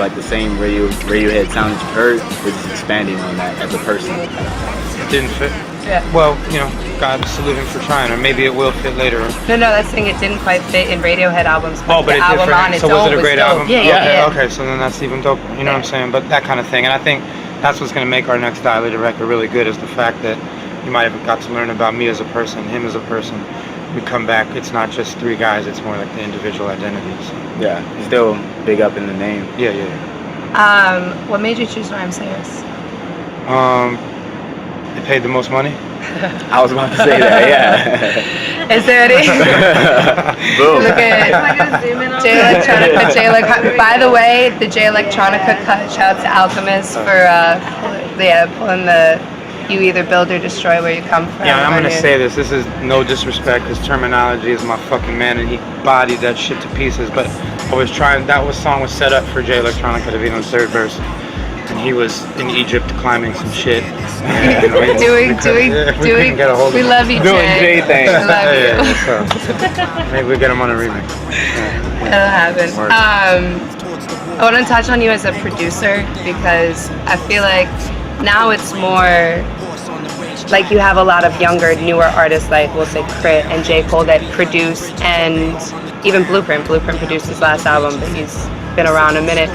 like the same Radiohead sound that you heard, or just expanding on that as a person? It didn't fit. Yeah. Well, you know, God salute him for trying, or maybe it will fit later. No, that's the thing. It didn't quite fit in Radiohead albums. But But the it did album for on him. its So was own it a great dope. album? Yeah. Okay, so then that's even dope. You know what I'm saying? But that kind of thing, and I think that's what's going to make our next Dilated record really good, is the fact that you might have got to learn about me as a person, him as a person. We come back, it's not just three guys, it's more like the individual identities. Yeah, still big up in the name. Yeah. What made you choose Rhyme Sayers? They paid the most money. I was about to say that, yeah. Is there any? Boom. Look at J Electronica. By the way, the J Electronica cut. Shout out to Alchemist for pulling the "you either build or destroy where you come from." Yeah, I'm gonna say this. This is no disrespect, because Terminology is my fucking man, and he bodied that shit to pieces. But I was trying. Song was set up for J Electronica to be on the third verse, and he was in Egypt climbing some shit. And, doing. Get a hold of We him. love you, Doing J Jay. things. We love you. So, maybe we get him on a remix. That'll happen. I want to touch on you as a producer, because I feel like now it's more like you have a lot of younger, newer artists like, we'll say, Crit and J. Cole that produce, and even Blueprint. Blueprint produced his last album, but he's been around a minute.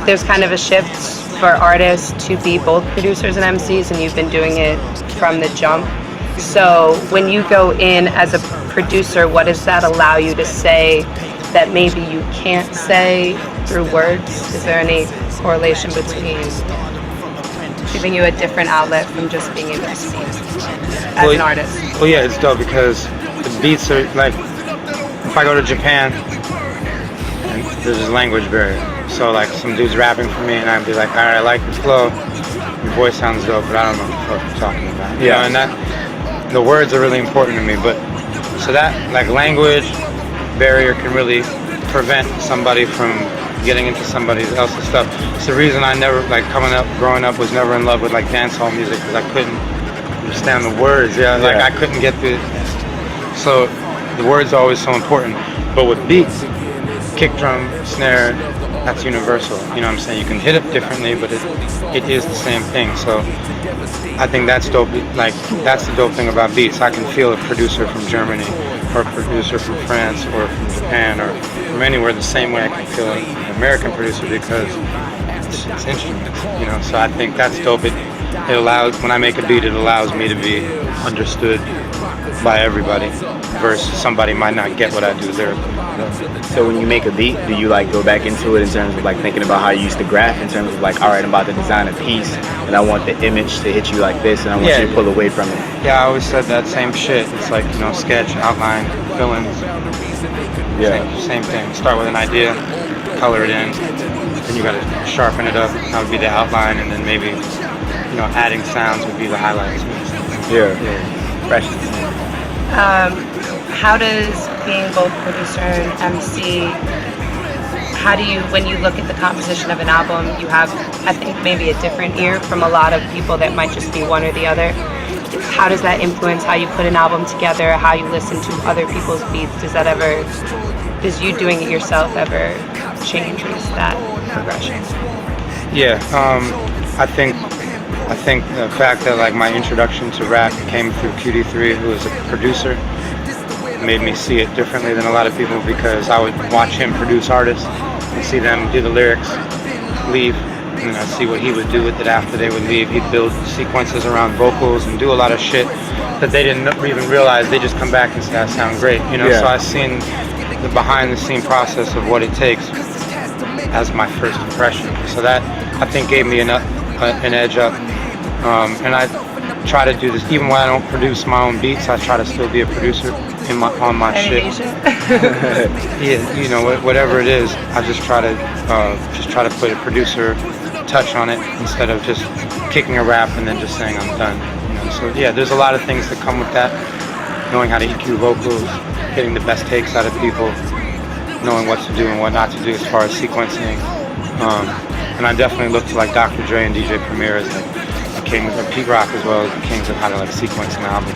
There's kind of a shift for artists to be both producers and MCs, and you've been doing it from the jump. So when you go in as a producer, what does that allow you to say that maybe you can't say through words? Is there any correlation between giving you a different outlet from just being able to speak as an artist? Well, yeah, it's dope, because the beats are like, if I go to Japan, and there's a language barrier. So like some dude's rapping for me, and I'd be like, all right, I like the flow, your voice sounds dope, but I don't know what the fuck you're talking about. You know, and that, the words are really important to me. But so that like language barrier can really prevent somebody from getting into somebody else's stuff. It's the reason I never, like, growing up, was never in love with like dancehall music, because I couldn't understand the words. Like I couldn't get so the words are always so important. But with beats, kick drum, snare, that's universal. You know what I'm saying? You can hit it differently, but it is the same thing. So I think that's dope. Like, that's the dope thing about beats. I can feel a producer from Germany, or a producer from France, or from Japan, or from anywhere the same way I can feel an American producer, because it's instruments, you know. So I think that's dope. It allows, when I make a beat, it allows me to be understood by everybody, versus somebody might not get what I do lyrically. So when you make a beat, do you like go back into it in terms of like thinking about how you used to graph, in terms of like, all right, I'm about to design a piece and I want the image to hit you like this, and I want you to pull away from it? Yeah, I always said that same shit. It's like, you know, sketch, outline, fill-ins. Same thing. Start with an idea, color it in, then you gotta sharpen it up. That would be the outline, and then maybe, you know, adding sounds would be the highlights. Freshness. How does being both producer and MC, how do you, when you look at the composition of an album, you have, I think, maybe a different ear from a lot of people that might just be one or the other. How does that influence how you put an album together, how you listen to other people's beats? Does you doing it yourself ever changes that progression? Yeah, I think the fact that like my introduction to rap came through QD3, who is a producer, made me see it differently than a lot of people, because I would watch him produce artists and see them do the lyrics, leave, and then I'd see what he would do with it after they would leave. He'd build sequences around vocals and do a lot of shit that they didn't even realize. They just come back and say, that sound great, you know? So I've seen the behind the scene process of what it takes as my first impression. So that, I think, gave me an edge up. And I try to do this, even when I don't produce my own beats, I try to still be a producer on my shit. Yeah, you know, whatever it is, I just try to put a producer touch on it, instead of just kicking a rap and then just saying I'm done. You know? So yeah, there's a lot of things that come with that. Knowing how to EQ vocals, getting the best takes out of people, knowing what to do and what not to do as far as sequencing. And I definitely look to like Dr. Dre and DJ Premier as like the kings, or Pete Rock as well, as the kings of how to like sequence an album.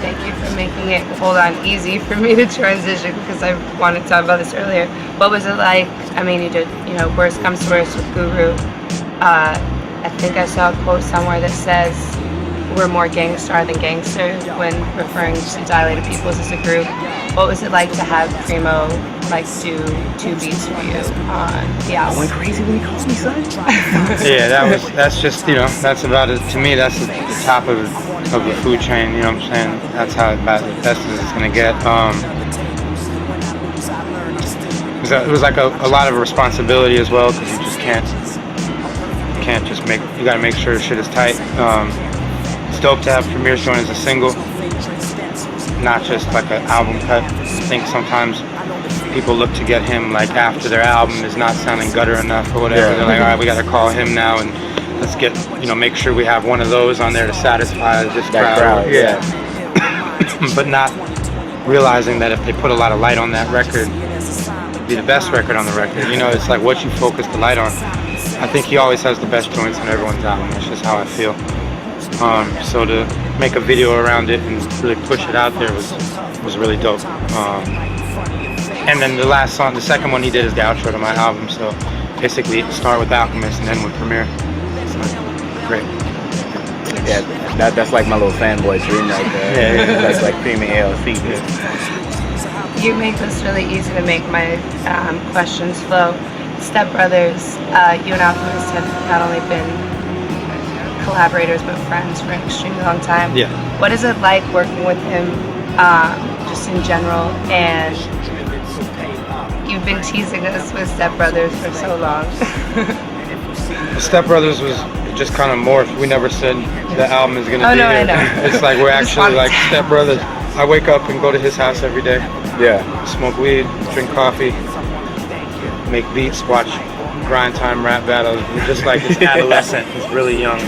Thank you for making it, hold on, easy for me to transition because I wanted to talk about this earlier. What was it like? I mean, you did, Worst Comes to Worst with Guru. I think I saw a quote somewhere that says, we're more gangstar than gangster when referring to Dilated Peoples as a group. What was it like to have Primo do 2 beats for you on the album? I went crazy when he called me son. Yeah, that's just, that's about it. To me, that's the top of the food chain, you know what I'm saying? That's how about the best as it's gonna get. It was like a lot of responsibility as well, because you just can't just you gotta make sure shit is tight. It's dope to have Premier's join as a single, not just like an album cut. I think sometimes people look to get him like after their album is not sounding gutter enough or whatever. Yeah. They're like, all right, we gotta call him now and let's get, make sure we have one of those on there to satisfy this crowd. Yeah. But not realizing that if they put a lot of light on that record, it'd be the best record on the record. It's like what you focus the light on. I think he always has the best joints on everyone's album. That's just how I feel. So to make a video around it and really push it out there was really dope. And then the last song, the second one he did is the outro to my album. So basically start with Alchemist and end with Premier. So great. Yeah, that's like my little fanboy dream right there. Yeah. That's like Premium ALC. You make this really easy to make my questions flow. Step Brothers, you and Alchemist have not only been collaborators but friends for an extremely long time. Yeah. What is it like working with him, just in general? And you've been teasing us with Step Brothers for so long. Step Brothers was just kind of morphed. We never said the album is gonna Oh, be no, here. I know. It's like we're Just actually like wanted- Step Brothers. I wake up and go to his house every day, Yeah. smoke weed, drink coffee, make beats, watch grind time rap battles. We're just like this adolescent, this really young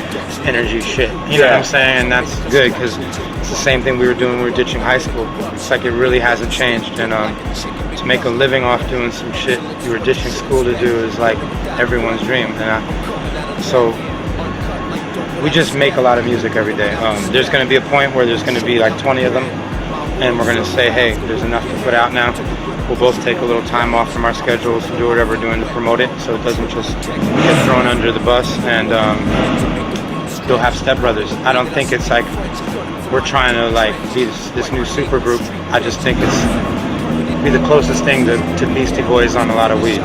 energy shit. You know what I'm saying? And that's good because it's the same thing we were doing when we were ditching high school. It's like it really hasn't changed. And to make a living off doing some shit you were ditching school to do is like everyone's dream. So we just make a lot of music every day. There's going to be a point where there's going to be like 20 of them, and we're going to say, hey, there's enough to put out now. We'll both take a little time off from our schedules to do whatever we're doing to promote it, so it doesn't just get thrown under the bus. And you'll have Step Brothers. I don't think it's like we're trying to like be this new super group. I just think it's be the closest thing to Beastie Boys on a lot of weed.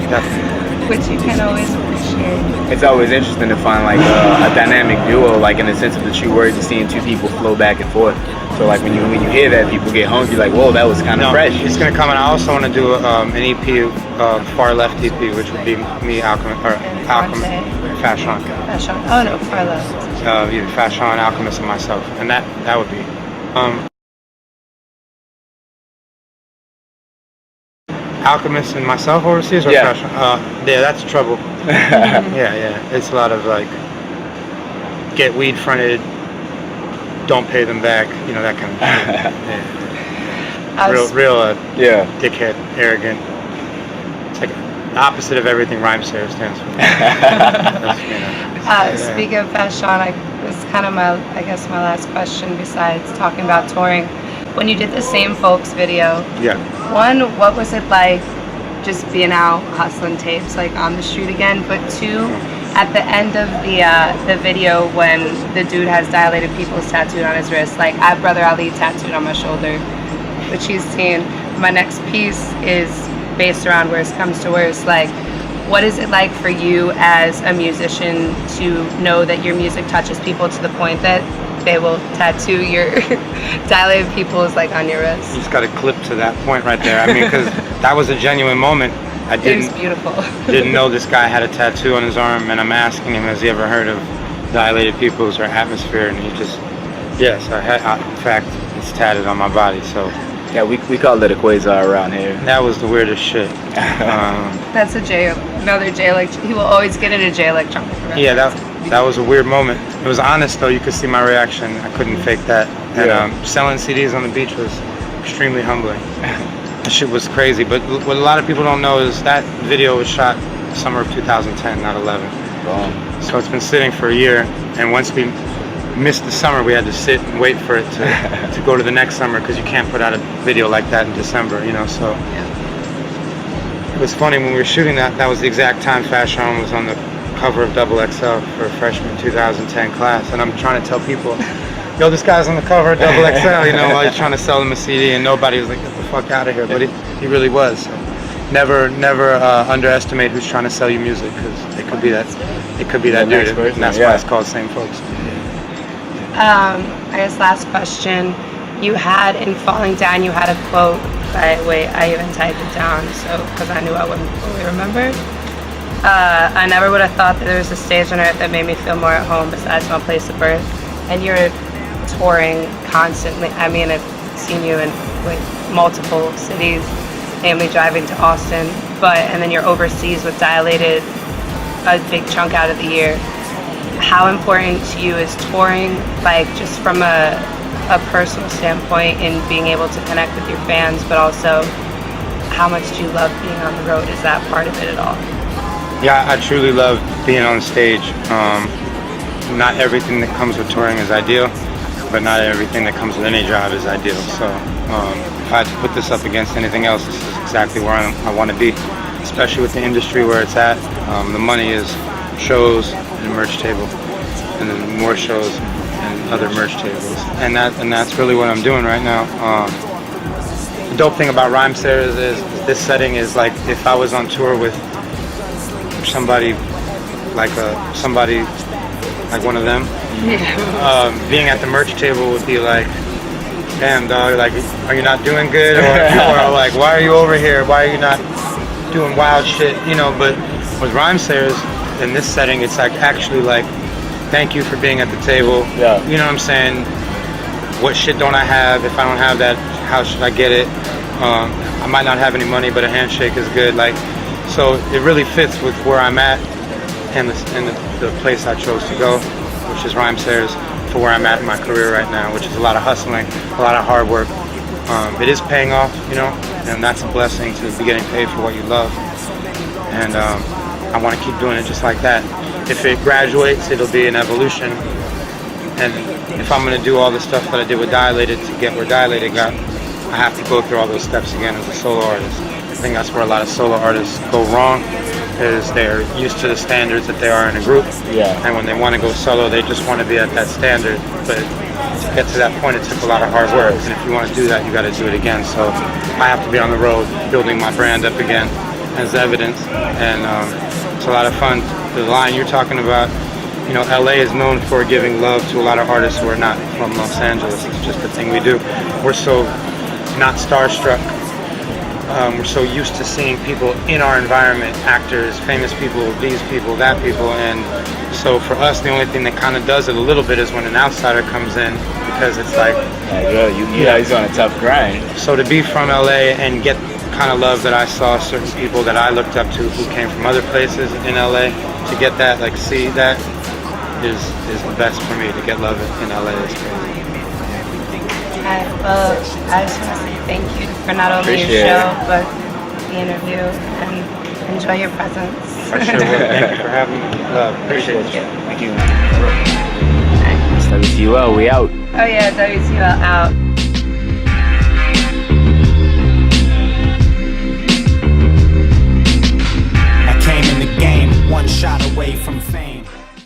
Definitely. Which you can always appreciate. It's always interesting to find like a dynamic duo, like in the sense of the true words, of seeing two people flow back and forth. So like when you hear that, people get hungry, like, whoa, that was kind of fresh. It's gonna come, and I also want to do an EP, Far Left EP, which would be me, Alchemist, Fashion. Fashion. Oh no, Far Left. Either Fashion, Alchemist, and myself, and that would be. Alchemist and myself overseas, or Yeah. Fashion? Yeah, that's trouble. Yeah, it's a lot of like get weed fronted, don't pay them back, that kind of thing. Yeah. Real Yeah. dickhead, arrogant. It's like the opposite of everything Rhyme Sarah stands for. Speaking of Fashion, this is kind of my last question besides talking about touring. When you did the Same Folks video, Yeah. one, what was it like just being out hustling tapes like on the street again? But two, at the end of the video when the dude has Dilated Peoples tattooed on his wrist, like I have Brother Ali tattooed on my shoulder, which he's seen. My next piece is based around Worst Comes to Worst. Like, what is it like for you as a musician to know that your music touches people to the point that they will tattoo your Dilated Peoples like on your wrist? You just got a clip to that point right there. I mean, because that was a genuine moment. I It was beautiful. didn't know this guy had a tattoo on his arm, and I'm asking him, has he ever heard of Dilated Peoples or Atmosphere? And he just, yes, in fact, it's tatted on my body. So Yeah, we call it a quasar around here. that was the weirdest shit. That's another J Electronic. He will always get into J Electronic. Yeah, that was a weird moment. It was honest though. You could see my reaction. I couldn't fake that. And selling CDs on the beach was extremely humbling. That shit was crazy. But what a lot of people don't know is that video was shot summer of 2010, not 11. Boom. So it's been sitting for a year. And once we missed the summer, we had to sit and wait for it to go to the next summer, because you can't put out a video like that in December, you know. So it was funny when we were shooting that. That was the exact time Fashion was on the cover of XXL for freshman 2010 class, and I'm trying to tell people, yo, this guy's on the cover of XXL, you know, while he's trying to sell them a CD, and nobody was like, get the fuck out of here, but he really was. So never underestimate who's trying to sell you music, because it could be that dude, and that's why it's called Same Folks. I guess last question. You had, in Falling Down, you had a quote wait, I even typed it down, so because I knew I wouldn't fully remember. I never would have thought that there was a stage on earth that made me feel more at home besides my place of birth. And you're touring constantly. I mean, I've seen you in like multiple cities, namely driving to Austin, and then you're overseas with Dilated a big chunk out of the year. How important to you is touring, like just from a personal standpoint, in being able to connect with your fans, but also how much do you love being on the road? Is that part of it at all? Yeah, I truly love being on stage. Not everything that comes with touring is ideal, but not everything that comes with any job is ideal. So if I had to put this up against anything else, this is exactly where I want to be, especially with the industry where it's at. The money is shows and merch table, and then more shows and other merch tables, and that's really what I'm doing right now. The dope thing about Rhymesayers is this setting is like if I was on tour with somebody like one of them, being at the merch table would be like, damn dog, like, are you not doing good, or like, why are you over here? Why are you not doing wild shit? You know. But with Rhymesayers in this setting, it's like actually like, thank you for being at the table. Yeah. You know what I'm saying? What shit don't I have? If I don't have that, how should I get it? I might not have any money, but a handshake is good. Like, so it really fits with where I'm at and the place I chose to go, which is Rhymesayers, for where I'm at in my career right now, which is a lot of hustling, a lot of hard work. It is paying off, you know, and that's a blessing to be getting paid for what you love. And I want to keep doing it just like that. If it graduates, it'll be an evolution. And if I'm going to do all the stuff that I did with Dilated to get where Dilated got, I have to go through all those steps again as a solo artist. I think that's where a lot of solo artists go wrong, is they're used to the standards that they are in a group. Yeah. And when they want to go solo, they just want to be at that standard. But to get to that point, it took a lot of hard work. And if you want to do that, you got to do it again. So I have to be on the road, building my brand up again as evidence. And it's a lot of fun. The line you're talking about, you know, LA is known for giving love to a lot of artists who are not from Los Angeles. It's just the thing we do. We're so not starstruck. We're so used to seeing people in our environment, actors, famous people, these people, that people, and so for us, the only thing that kind of does it a little bit is when an outsider comes in, because it's like, he's on a tough grind. So to be from LA and get the kind of love that I saw certain people that I looked up to who came from other places in LA, to get that, like, see that is the best for me. To get love in LA is crazy. Well, I just want to say thank you for not only Appreciate your show, it. but the interview, and enjoy your presence. I sure will. Thank you for having me. Appreciate you. Thank you. It's WTUL, we out. Oh yeah, WTL out. I came in the game one shot away from fame.